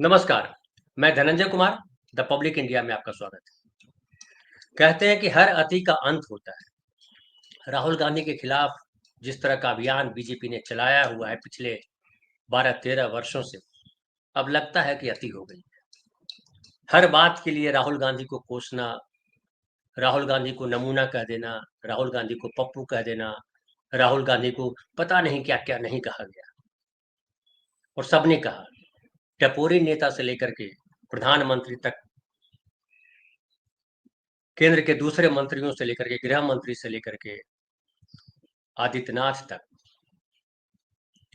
नमस्कार, मैं Dhananjay Kumar, the public India में आपका स्वागत है। कहते हैं कि हर अति का अंत होता है। राहुल गांधी के खिलाफ जिस तरह का अभियान बीजेपी ने चलाया हुआ है पिछले 12-13 वर्षों से, अब लगता है कि अति हो गई। हर बात के लिए राहुल गांधी को कोसना, राहुल गांधी को नमूना कह देना, राहुल गांधी को पप्पू कह देना, राहुल गांधी को पता नहीं क्या-क्या नहीं कहा गया। और सबने कहा, टपोरी नेता से लेकर के प्रधानमंत्री तक, केंद्र के दूसरे मंत्रियों से लेकर के गृह मंत्री से लेकर के आदित्यनाथ तक।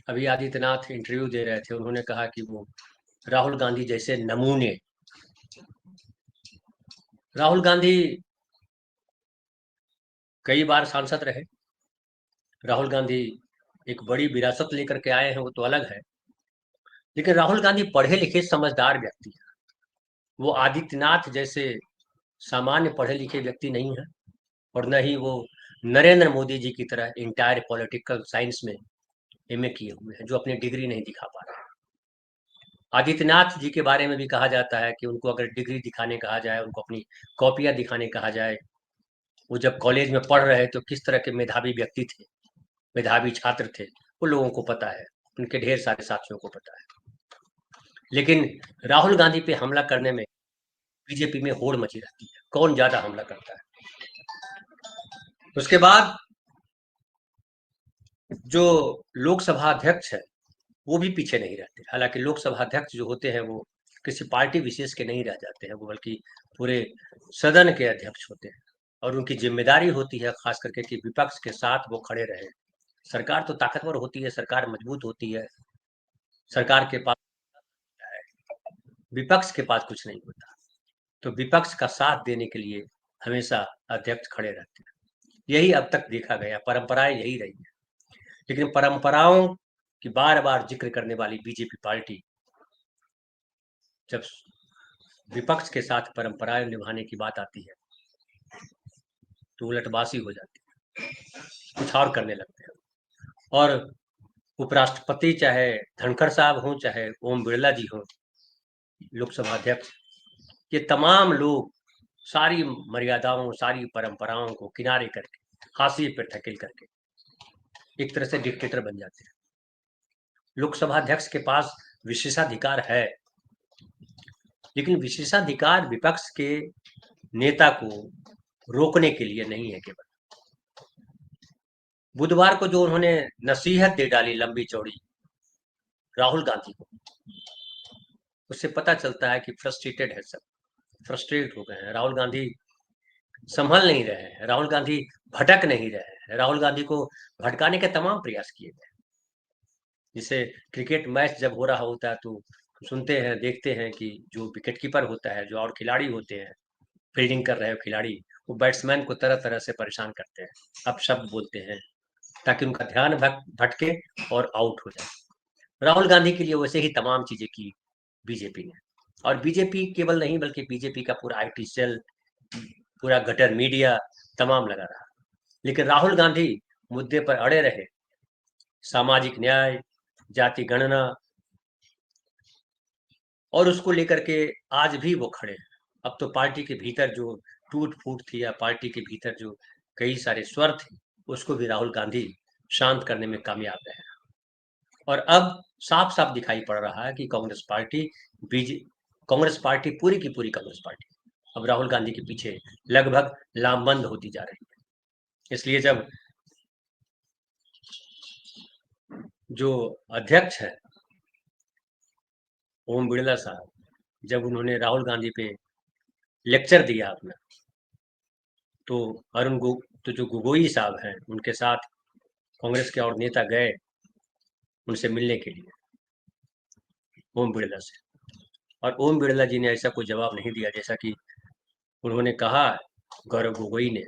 अभी आदित्यनाथ इंटरव्यू दे रहे थे, उन्होंने कहा कि वो राहुल गांधी जैसे नमूने। राहुल गांधी कई बार सांसद रहे। राहुल गांधी एक बड़ी विरासत लेकर के आए हैं, वो तो अलग है। लेकिन राहुल गांधी पढ़े लिखे समझदार व्यक्ति है। वो आदित्यनाथ जैसे सामान्य पढ़े लिखे व्यक्ति नहीं है, और न ही वो नरेंद्र मोदी जी की तरह इंटायर पॉलिटिकल साइंस में एमए किए हुए हैं, जो अपनी डिग्री नहीं दिखा पा रहे हैं। आदित्यनाथ जी के बारे में भी कहा जाता है कि उनको अगर डिग्री दिखाने कहा जाए, उनको अपनी कॉपियां दिखाने कहा जाए, वो जब कॉलेज में पढ़ रहे तो किस तरह के मेधावी व्यक्ति थे, मेधावी छात्र थे, वो लोगों को पता है, उनके ढेर सारे साथियों को पता है। लेकिन राहुल गांधी पे हमला करने में बीजेपी में होड़ मची रहती है, कौन ज्यादा हमला करता है। उसके बाद जो लोकसभा अध्यक्ष है, वो भी पीछे नहीं रहते। हालांकि लोकसभा अध्यक्ष जो होते हैं वो किसी पार्टी विशेष के नहीं रह जाते हैं, वो बल्कि पूरे सदन के अध्यक्ष होते हैं, और उनकी जिम्मेदारी होती है खास करके कि विपक्ष के साथ वो खड़े रहे। सरकार तो ताकतवर होती है, सरकार मजबूत होती है, सरकार के पास है, विपक्ष के पास कुछ नहीं होता। तो विपक्ष का साथ देने के लिए हमेशा अध्यक्ष खड़े रहते हैं। यही अब तक देखा गया, परंपराएं यही रही है। लेकिन परंपराओं की बार बार जिक्र करने वाली बीजेपी पार्टी जब विपक्ष के साथ परंपराएं निभाने की बात आती है तो उलटबाजी हो जाती है, कुछ और करने लगते हैं। और उपराष्ट्रपति चाहे धनखड़ साहब हों, चाहे ओम बिरला जी हों, लोकसभा अध्यक्ष, ये तमाम लोग सारी मर्यादाओं, सारी परंपराओं को किनारे करके, हाशिए पर धकेल करके एक तरह से डिक्टेटर बन जाते हैं। लोकसभा अध्यक्ष के पास विशेषाधिकार है, लेकिन विशेषाधिकार विपक्ष के नेता को रोकने के लिए नहीं है केवल। बुधवार को जो उन्होंने नसीहत दे डाली लंबी चौड़ी राहुल गांधी को, उससे पता चलता है कि फ्रस्ट्रेटेड है सब, फ्रस्ट्रेट हो गए हैं। राहुल गांधी संभल नहीं रहे हैं, राहुल गांधी भटक नहीं रहे हैं, राहुल गांधी को भटकाने के तमाम प्रयास किए गए। जिसे क्रिकेट मैच जब हो रहा होता है तो सुनते हैं, देखते हैं कि जो विकेट कीपर होता है, जो और खिलाड़ी होते हैं, फील्डिंग कर रहे हो खिलाड़ी, वो बैट्समैन को तरह तरह से परेशान करते हैं, अपशब्द बोलते हैं, ताकि उनका ध्यान भटके और आउट हो जाए। राहुल गांधी के लिए वैसे ही तमाम चीजें की बीजेपी ने, और बीजेपी केवल नहीं बल्कि बीजेपी का पूरा आईटी सेल, पूरा गटर मीडिया तमाम लगा रहा। लेकिन राहुल गांधी मुद्दे पर अड़े रहे, सामाजिक न्याय, जाति गणना, और उसको लेकर के आज भी वो खड़े हैं। अब तो पार्टी के भीतर जो टूट फूट थी, या पार्टी के भीतर जो कई सारे स्वर थे, उसको भी राहुल गांधी शांत करने में कामयाब रहे। और अब साफ साफ दिखाई पड़ रहा है कि बीजे कांग्रेस पार्टी पूरी की पूरी कांग्रेस पार्टी अब राहुल गांधी के पीछे लगभग लामबंद होती जा रही है। इसलिए जब जो अध्यक्ष है ओम बिरला साहब, जब उन्होंने राहुल गांधी पे लेक्चर दिया अपना, तो तो जो गोगोई साहब हैं, उनके साथ कांग्रेस के और नेता गए उनसे मिलने के लिए ओम बिरला से, और ओम बिरला जी ने ऐसा कोई जवाब नहीं दिया जैसा कि उन्होंने कहा, गौरव गोगोई ने,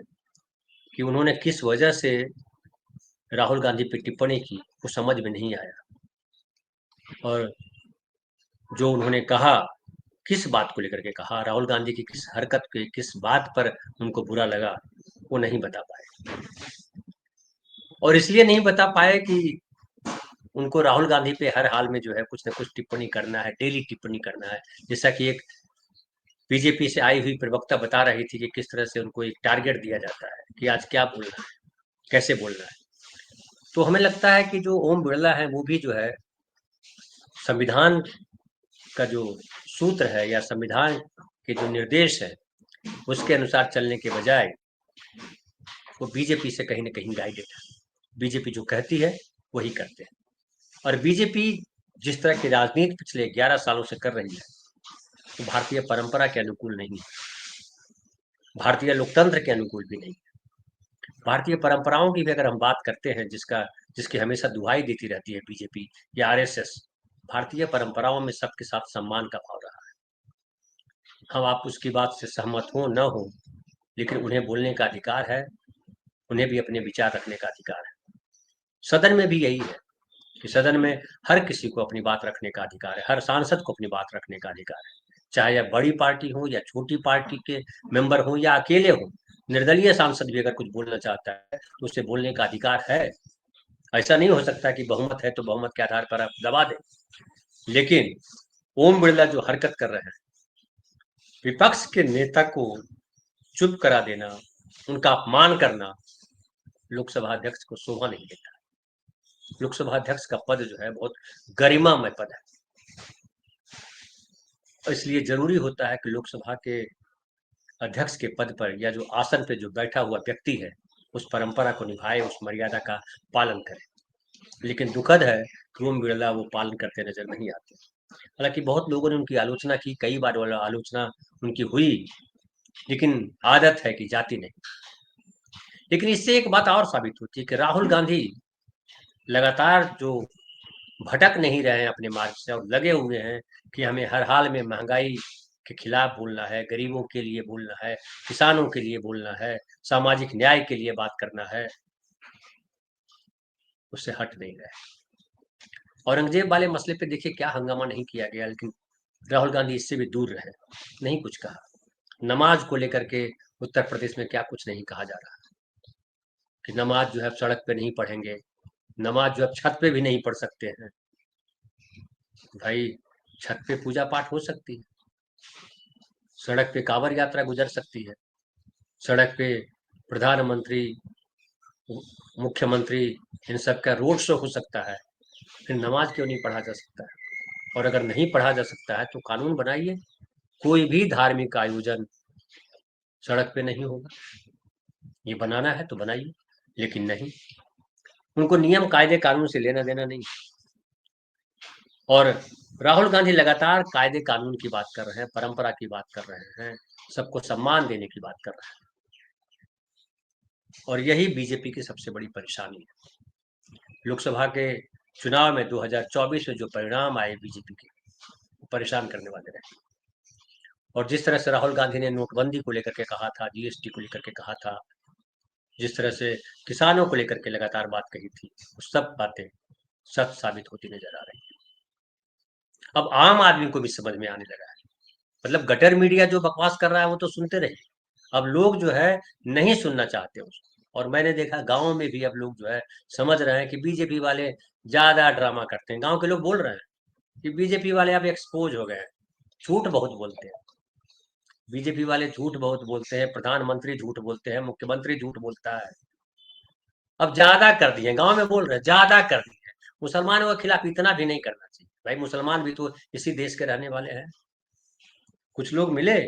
कि उन्होंने किस वजह से राहुल गांधी पे टिप्पणी की वो समझ में नहीं आया, और जो उन्होंने कहा, किस बात को लेकर के कहा, राहुल गांधी की किस हरकत पे, किस बात पर उनको बुरा लगा, वो नहीं बता पाए। और इसलिए नहीं बता पाए कि उनको राहुल गांधी पे हर हाल में जो है कुछ ना कुछ टिप्पणी करना है, डेली टिप्पणी करना है। जैसा कि एक बीजेपी से आई हुई प्रवक्ता बता रही थी कि किस तरह से उनको एक टारगेट दिया जाता है कि आज क्या बोलना है, कैसे बोलना है। तो हमें लगता है कि जो ओम बिरला है वो भी जो है संविधान का जो सूत्र है या संविधान के जो निर्देश है उसके अनुसार चलने के बजाय वो बीजेपी से कहीं ना कहीं गाइडेड है। बीजेपी जो कहती है वही करते हैं। और बीजेपी जिस तरह की राजनीति पिछले 11 सालों से कर रही है तो भारतीय परंपरा के अनुकूल नहीं है, भारतीय लोकतंत्र के अनुकूल भी नहीं है। भारतीय परंपराओं की भी अगर हम बात करते हैं जिसकी हमेशा दुहाई देती रहती है बीजेपी या आरएसएस, भारतीय परंपराओं में सबके साथ सम्मान का भाव रहा है। हम आप उसकी बात से सहमत हो न हो, लेकिन उन्हें बोलने का अधिकार है, उन्हें भी अपने विचार रखने का अधिकार है। सदन में भी यही है कि सदन में हर किसी को अपनी बात रखने का अधिकार है, हर सांसद को अपनी बात रखने का अधिकार है, चाहे यह बड़ी पार्टी हो या छोटी पार्टी के मेंबर हो या अकेले हो। निर्दलीय सांसद भी अगर कुछ बोलना चाहता है तो उसे बोलने का अधिकार है। ऐसा नहीं हो सकता कि बहुमत है तो बहुमत के आधार पर आप दबा दें। लेकिन ओम बिरला जो हरकत कर रहे हैं, विपक्ष के नेता को चुप करा देना, उनका अपमान करना, लोकसभा अध्यक्ष को शोभा नहीं देता। लोकसभा अध्यक्ष का पद जो है बहुत गरिमामय पद है, इसलिए जरूरी होता है कि लोकसभा के अध्यक्ष के पद पर या जो आसन पे जो बैठा हुआ व्यक्ति है उस परंपरा को निभाए, उस मर्यादा का पालन करे। लेकिन दुखद है कि ओम बिरला वो पालन करते नजर नहीं आते। हालांकि बहुत लोगों ने उनकी आलोचना की, कई बार वाला आलोचना उनकी हुई, लेकिन आदत है कि जाती नहीं। लेकिन इससे एक बात और साबित होती है कि राहुल गांधी लगातार जो भटक नहीं रहे हैं अपने मार्ग से और लगे हुए हैं कि हमें हर हाल में महंगाई के खिलाफ बोलना है, गरीबों के लिए बोलना है, किसानों के लिए बोलना है, सामाजिक न्याय के लिए बात करना है, उससे हट नहीं रहे। औरंगजेब वाले मसले पे देखिए क्या हंगामा नहीं किया गया, लेकिन राहुल गांधी इससे भी दूर रहे, नहीं कुछ कहा। नमाज को लेकर के उत्तर प्रदेश में क्या कुछ नहीं कहा जा रहा कि नमाज जो है सड़क पे नहीं पढ़ेंगे, नमाज जो है छत पे भी नहीं पढ़ सकते हैं। भाई छत पे पूजा पाठ हो सकती है, सड़क पे कांवड़ यात्रा गुजर सकती है, सड़क पे प्रधानमंत्री, मुख्यमंत्री, इन सब का रोड शो हो सकता है, फिर नमाज क्यों नहीं पढ़ा जा सकता है? और अगर नहीं पढ़ा जा सकता है तो कानून बनाइए, कोई भी धार्मिक आयोजन सड़क पे नहीं होगा। ये बनाना है तो बनाइए, लेकिन नहीं, उनको नियम कायदे कानून से लेना देना नहीं। और राहुल गांधी लगातार कायदे कानून की बात कर रहे हैं, परंपरा की बात कर रहे हैं, सबको सम्मान देने की बात कर रहे हैं, और यही बीजेपी की सबसे बड़ी परेशानी है। लोकसभा के चुनाव में 2024 में जो परिणाम आए बीजेपी के, वो परेशान करने वाले रहे। और जिस तरह से राहुल गांधी ने नोटबंदी को लेकर के कहा था, जीएसटी को लेकर के कहा था, जिस तरह से किसानों को लेकर के लगातार बात कही थी, वो सब बातें सच साबित होती नजर आ रही है। अब आम आदमी को भी समझ में आने लगा है। मतलब गटर मीडिया जो बकवास कर रहा है वो तो सुनते रहे, अब लोग जो है नहीं सुनना चाहते उसको। और मैंने देखा गाँव में भी अब लोग जो है समझ रहे हैं कि बीजेपी वाले ज्यादा ड्रामा करते हैं। गाँव के लोग बोल रहे हैं कि बीजेपी वाले अब एक्सपोज हो गए हैं, झूठ बहुत बोलते हैं, बीजेपी वाले झूठ बहुत बोलते हैं, प्रधानमंत्री झूठ बोलते हैं, मुख्यमंत्री झूठ बोलता है। अब ज्यादा कर दिए, गांव में बोल रहे हैं ज्यादा कर दिए। मुसलमानों के खिलाफ इतना भी नहीं करना चाहिए भाई, मुसलमान भी तो इसी देश के रहने वाले हैं। कुछ लोग मिले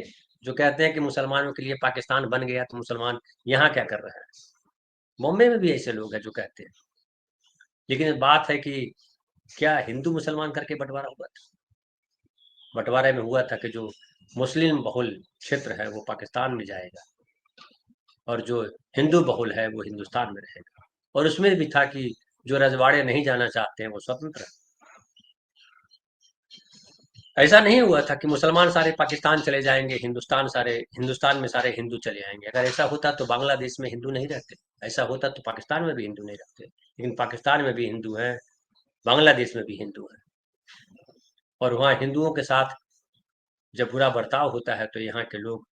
जो कहते हैं कि मुसलमानों के लिए पाकिस्तान बन गया तो मुसलमान यहाँ क्या कर रहे हैं। बॉम्बे में भी ऐसे लोग हैं जो कहते हैं। लेकिन बात है कि क्या हिंदू मुसलमान करके बंटवारा हुआ था? बंटवारे में हुआ था कि जो मुस्लिम बहुल क्षेत्र है वो पाकिस्तान में जाएगा और जो हिंदू बहुल है वो हिंदुस्तान में रहेगा। और उसमें भी था कि जो रजवाड़े नहीं जाना चाहते हैं वो स्वतंत्र है। ऐसा नहीं हुआ था कि मुसलमान सारे पाकिस्तान चले जाएंगे, हिंदुस्तान में सारे हिंदू चले आएंगे। अगर ऐसा होता तो बांग्लादेश में हिंदू नहीं रहते, ऐसा होता तो पाकिस्तान में भी हिंदू नहीं रहते। लेकिन पाकिस्तान में भी हिंदू हैं, बांग्लादेश में भी हिंदू हैं, और वहाँ हिंदुओं के साथ जब बुरा बर्ताव होता है तो यहाँ के लोग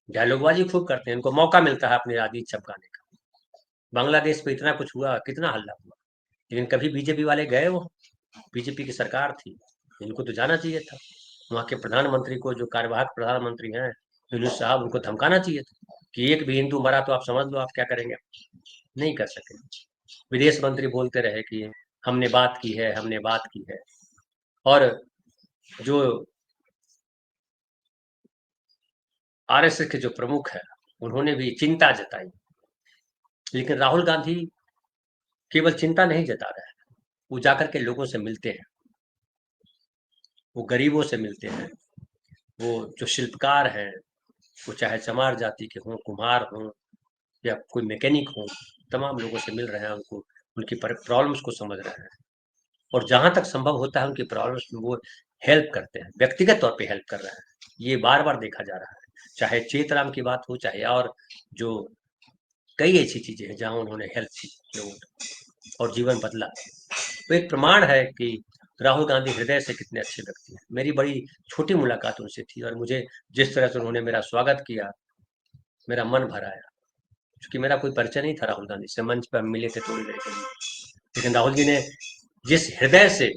डायलॉगबाजी खूब करते हैं, इनको मौका मिलता है अपनी राजनीति चमकाने का। बांग्लादेश में इतना कुछ हुआ, कितना हल्ला हुआ, लेकिन कभी बीजेपी वाले गए वो बीजेपी की सरकार थी, इनको तो जाना चाहिए था। वहाँ के प्रधानमंत्री को, जो कार्यवाहक प्रधानमंत्री हैं यूनुस साहब, उनको धमकाना चाहिए था कि एक भी हिंदू मरा तो आप समझ लो आप क्या करेंगे। नहीं कर सके। विदेश मंत्री बोलते रहे कि हमने बात की है, हमने बात की है। और जो आरएसएस के जो प्रमुख हैं, उन्होंने भी चिंता जताई। लेकिन राहुल गांधी केवल चिंता नहीं जता रहे हैं, वो जाकर के लोगों से मिलते हैं, वो गरीबों से मिलते हैं, वो जो शिल्पकार हैं, वो चाहे चमार जाति के हों, कुम्हार हों या कोई मैकेनिक हों, तमाम लोगों से मिल रहे हैं, उनको उनकी प्रॉब्लम्स को समझ रहे हैं, और जहां तक संभव होता है उनकी प्रॉब्लम्स में वो हेल्प करते हैं, व्यक्तिगत तौर पे हेल्प कर रहे हैं। ये बार बार देखा जा रहा है, चाहे चेतराम की बात हो, चाहे और जो कई ऐसी चीजें हैं जहां उन्होंने हेल्प की लोगों की और जीवन बदला। तो एक प्रमाण है कि राहुल गांधी हृदय से कितने अच्छे व्यक्ति हैं। मेरी बड़ी छोटी मुलाकात उनसे थी, और मुझे जिस तरह से उन्होंने मेरा स्वागत किया, मेरा मन भर आया। क्योंकि मेरा कोई परिचय नहीं था राहुल गांधी से, मंच पर हम मिले थे थोड़ी देर के लिए, लेकिन राहुल जी ने जिस हृदय से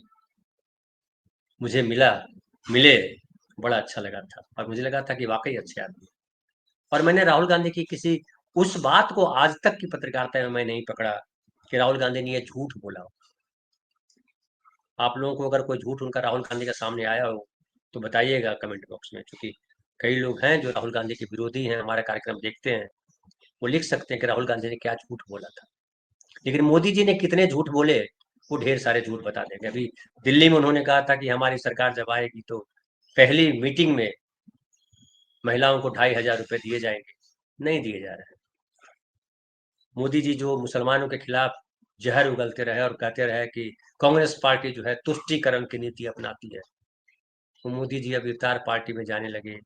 मुझे मिले, बड़ा अच्छा लगा था, और मुझे लगा था कि वाकई अच्छे आदमी। और मैंने राहुल गांधी की किसी उस बात को आज तक की पत्रकारिता में मैं नहीं पकड़ा कि राहुल गांधी ने ये झूठ बोला हो। आप लोगों को अगर कोई झूठ उनका राहुल गांधी के सामने आया हो तो बताइएगा कमेंट बॉक्स में, क्योंकि कई लोग हैं जो राहुल गांधी के विरोधी हैं, हमारा कार्यक्रम देखते हैं, वो लिख सकते हैं कि राहुल गांधी ने क्या झूठ बोला था। लेकिन मोदी जी ने कितने झूठ बोले, वो ढेर सारे झूठ बता देंगे। अभी दिल्ली में उन्होंने कहा था कि हमारी सरकार जब आएगी तो पहली मीटिंग में महिलाओं को 2,500 रुपए दिए जाएंगे। नहीं दिए जा रहे हैं। मोदी जी जो मुसलमानों के खिलाफ जहर उगलते रहे और कहते रहे कि कांग्रेस पार्टी जो है तुष्टीकरण की नीति अपनाती है, वो मोदी जी अब इफ्तार पार्टी में जाने लगे,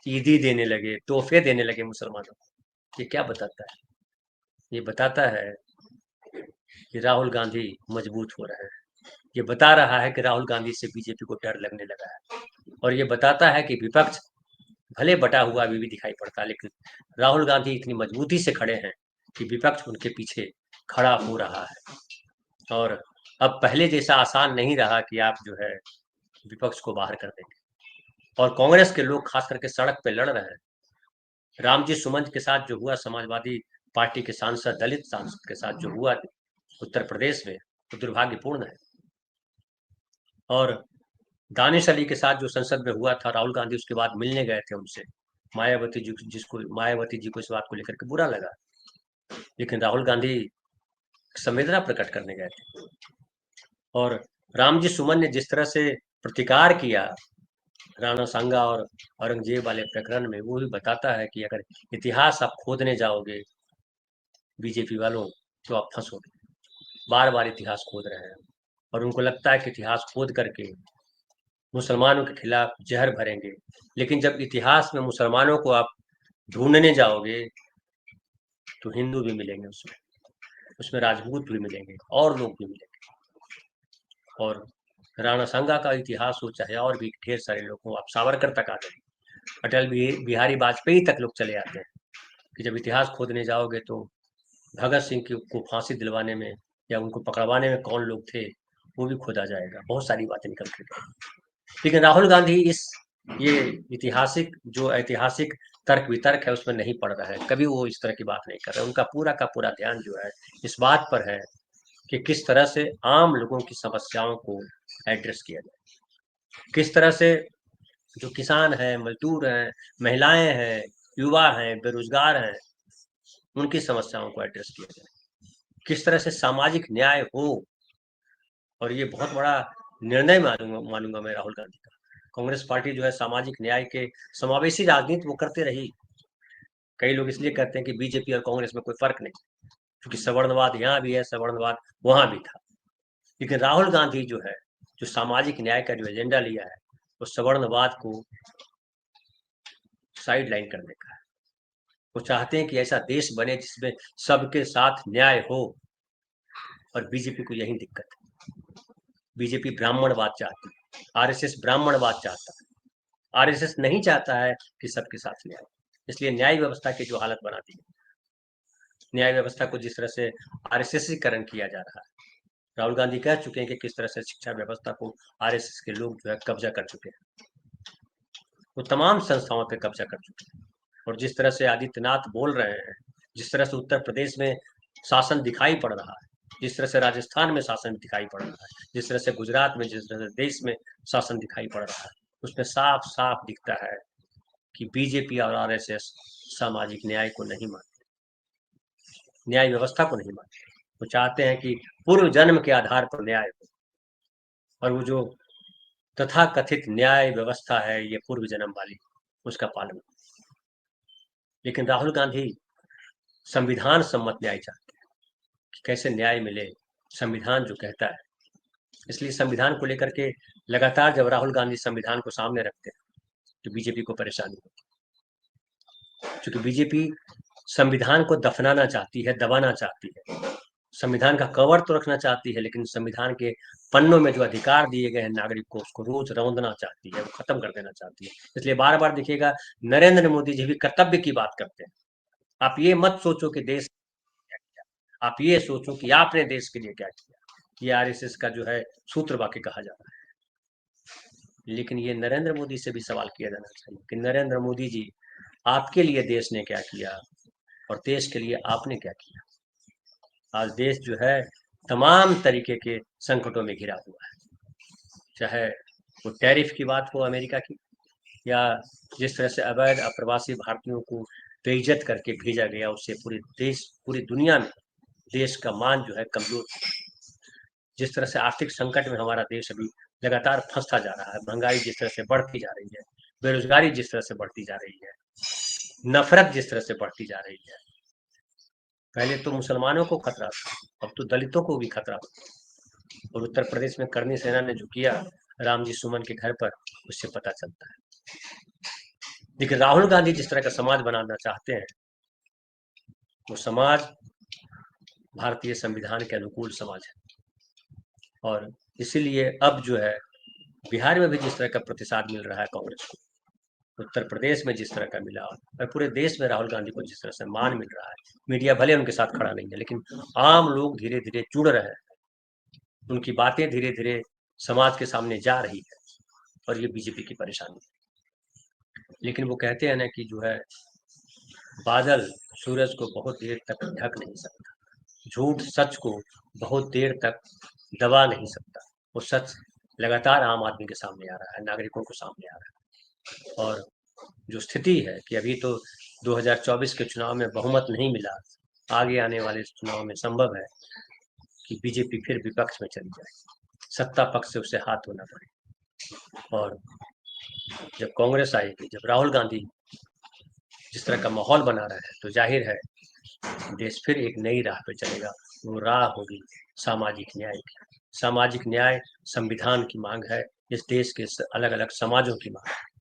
ईदी देने लगे, तोहफे देने लगे मुसलमानों को। ये क्या बताता है? ये बताता है कि राहुल गांधी मजबूत हो रहे हैं। ये बता रहा है कि राहुल गांधी से बीजेपी को डर लगने लगा है, और ये बताता है कि विपक्ष भले बटा हुआ अभी भी दिखाई पड़ता है, लेकिन राहुल गांधी इतनी मजबूती से खड़े हैं कि विपक्ष उनके पीछे खड़ा हो रहा है। और अब पहले जैसा आसान नहीं रहा कि आप जो है विपक्ष को बाहर कर देंगे, और कांग्रेस के लोग खास करके सड़क पे लड़ रहे हैं। रामजी सुमन के साथ जो हुआ, समाजवादी पार्टी के सांसद, दलित सांसद के साथ जो हुआ उत्तर प्रदेश में, वो दुर्भाग्यपूर्ण है। और दानिश अली के साथ जो संसद में हुआ था, राहुल गांधी उसके बाद मिलने गए थे उनसे, मायावती जी को इस बात को लेकर के बुरा लगा, लेकिन राहुल गांधी संवेदना प्रकट करने गए थे। और रामजी सुमन ने जिस तरह से प्रतिकार किया राणा सांगा और औरंगजेब वाले प्रकरण में, वो भी बताता है कि अगर इतिहास आप खोदने जाओगे बीजेपी वालों, तो आप फंसोगे। बार बार इतिहास खोद रहे हैं, और उनको लगता है कि इतिहास खोद करके मुसलमानों के खिलाफ जहर भरेंगे। लेकिन जब इतिहास में मुसलमानों को आप ढूंढने जाओगे तो हिंदू भी मिलेंगे, उसमें उसमें राजपूत भी मिलेंगे और लोग भी मिलेंगे। और राणा सांगा का इतिहास हो, चाहे और भी ढेर सारे लोग हो, आप सावरकर तक आ गए, अटल बिहारी वाजपेयी तक लोग चले आते हैं, कि जब इतिहास खोदने जाओगे तो भगत सिंह को फांसी दिलवाने में या उनको पकड़वाने में कौन लोग थे, वो भी खोदा जाएगा। बहुत सारी बातें निकल के गई। लेकिन राहुल गांधी ये ऐतिहासिक तर्क वितर्क है उसमें नहीं पड़ रहा है, कभी वो इस तरह की बात नहीं कर रहे। उनका पूरा का पूरा ध्यान जो है इस बात पर है कि किस तरह से आम लोगों की समस्याओं को एड्रेस किया जाए, किस तरह से जो किसान हैं, मजदूर हैं, महिलाएं हैं, युवा हैं, बेरोजगार हैं, उनकी समस्याओं को एड्रेस किया जाए, किस तरह से सामाजिक न्याय हो। और ये बहुत बड़ा निर्णय मानूंगा मैं राहुल गांधी का। कांग्रेस पार्टी जो है सामाजिक न्याय के समावेशी राजनीति वो करते रही। कई लोग इसलिए कहते हैं कि बीजेपी और कांग्रेस में कोई फर्क नहीं, क्योंकि सवर्णवाद यहाँ भी है, सवर्णवाद वहां भी था। लेकिन राहुल गांधी जो है, जो सामाजिक न्याय का जो एजेंडा लिया है, वो सवर्णवाद को साइड लाइन करने का है। वो चाहते हैं कि ऐसा देश बने जिसमें सबके साथ न्याय हो, और बीजेपी को यही दिक्कत है। बीजेपी ब्राह्मणवाद चाहती है, आरएसएस ब्राह्मणवाद चाहता है। आरएसएस नहीं चाहता है कि सबके साथ न्याय, इसलिए न्याय व्यवस्था की जो हालत बना दी है, न्याय व्यवस्था को जिस तरह से आरएसएसीकरण किया जा रहा है, राहुल गांधी कह चुके हैं कि किस तरह से शिक्षा व्यवस्था को आरएसएस के लोग जो है कब्जा कर चुके हैं, वो तमाम संस्थाओं पे कब्जा कर चुके हैं। और जिस तरह से आदित्यनाथ बोल रहे हैं, जिस तरह से उत्तर प्रदेश में शासन दिखाई पड़ रहा है, जिस तरह से राजस्थान में शासन दिखाई पड़ रहा है, जिस तरह से गुजरात में, जिस तरह से देश में शासन दिखाई पड़ रहा है, उसमें साफ साफ दिखता है कि बीजेपी और आरएसएस सामाजिक न्याय को नहीं मानते, न्याय व्यवस्था को नहीं मानते। वो चाहते हैं कि पूर्व जन्म के आधार पर न्याय हो, और वो जो तथाकथित न्याय व्यवस्था है ये पूर्व जन्म वाली, उसका पालन। लेकिन राहुल गांधी संविधान सम्मत न्याय चाहते हैं कि कैसे न्याय मिले, संविधान जो कहता है। इसलिए संविधान को लेकर के लगातार जब राहुल गांधी संविधान को सामने रखते हैं तो बीजेपी को परेशानी होती है, क्योंकि बीजेपी संविधान को दफनाना चाहती है, दबाना चाहती है, संविधान का कवर तो रखना चाहती है, लेकिन संविधान के पन्नों में जो अधिकार दिए गए हैं नागरिक को, उसको रोज रौंदना चाहती है, वो खत्म कर देना चाहती है। इसलिए बार बार देखिएगा नरेंद्र मोदी जी भी कर्तव्य की बात करते हैं। आप ये मत सोचो कि देश क्या किया, आप ये सोचो कि आपने देश के लिए क्या किया। ये आरएसएस का जो है सूत्र वाक्य कहा जा रहा है। लेकिन ये नरेंद्र मोदी से भी सवाल किया जाना चाहिए कि नरेंद्र मोदी जी, आपके लिए देश ने क्या किया और देश के लिए आपने क्या किया। आज देश जो है तमाम तरीके के संकटों में घिरा हुआ है, चाहे वो टैरिफ की बात हो अमेरिका की, या जिस तरह से अवैध अप्रवासी भारतीयों को बेइज्जत करके भेजा गया, उससे पूरी दुनिया में देश का मान जो है कमजोर। जिस तरह से आर्थिक संकट में हमारा देश अभी लगातार फंसता जा रहा है, महंगाई जिस तरह से बढ़ती जा रही है, बेरोजगारी जिस तरह से बढ़ती जा रही है, नफरत जिस तरह से बढ़ती जा रही है। पहले तो मुसलमानों को खतरा था, अब तो दलितों को भी खतरा हो। और उत्तर प्रदेश में करनी सेना ने जो किया राम जी सुमन के घर पर, उससे पता चलता है। लेकिन राहुल गांधी जिस तरह का समाज बनाना चाहते हैं, वो समाज भारतीय संविधान के अनुकूल समाज है। और इसीलिए अब जो है बिहार में भी जिस तरह का प्रतिसाद मिल रहा है कांग्रेस को, उत्तर प्रदेश में जिस तरह का मिला, और पूरे देश में राहुल गांधी को जिस तरह से मान मिल रहा है, मीडिया भले उनके साथ खड़ा नहीं है, लेकिन आम लोग धीरे धीरे जुड़ रहे हैं, उनकी बातें धीरे धीरे समाज के सामने जा रही है, और ये बीजेपी की परेशानी है। लेकिन वो कहते हैं ना कि जो है बादल सूरज को बहुत देर तक ढक नहीं सकता, झूठ सच को बहुत देर तक दबा नहीं सकता। वो सच लगातार आम आदमी के सामने आ रहा है, नागरिकों को सामने आ रहा है। और जो स्थिति है कि अभी तो 2024 के चुनाव में बहुमत नहीं मिला, आगे आने वाले चुनाव में संभव है कि बीजेपी फिर विपक्ष में चली जाए, सत्ता पक्ष से उसे हाथ धोना पड़े। और जब कांग्रेस आएगी, जब राहुल गांधी जिस तरह का माहौल बना रहे हैं, तो जाहिर है देश फिर एक नई राह पे चलेगा। वो राह होगी सामाजिक न्याय की। सामाजिक न्याय संविधान की मांग है, इस देश के अलग अलग समाजों की मांग है।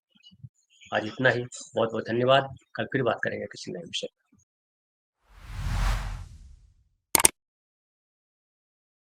आज इतना ही, बहुत बहुत धन्यवाद। कल फिर बात करेंगे किसी नए विषय।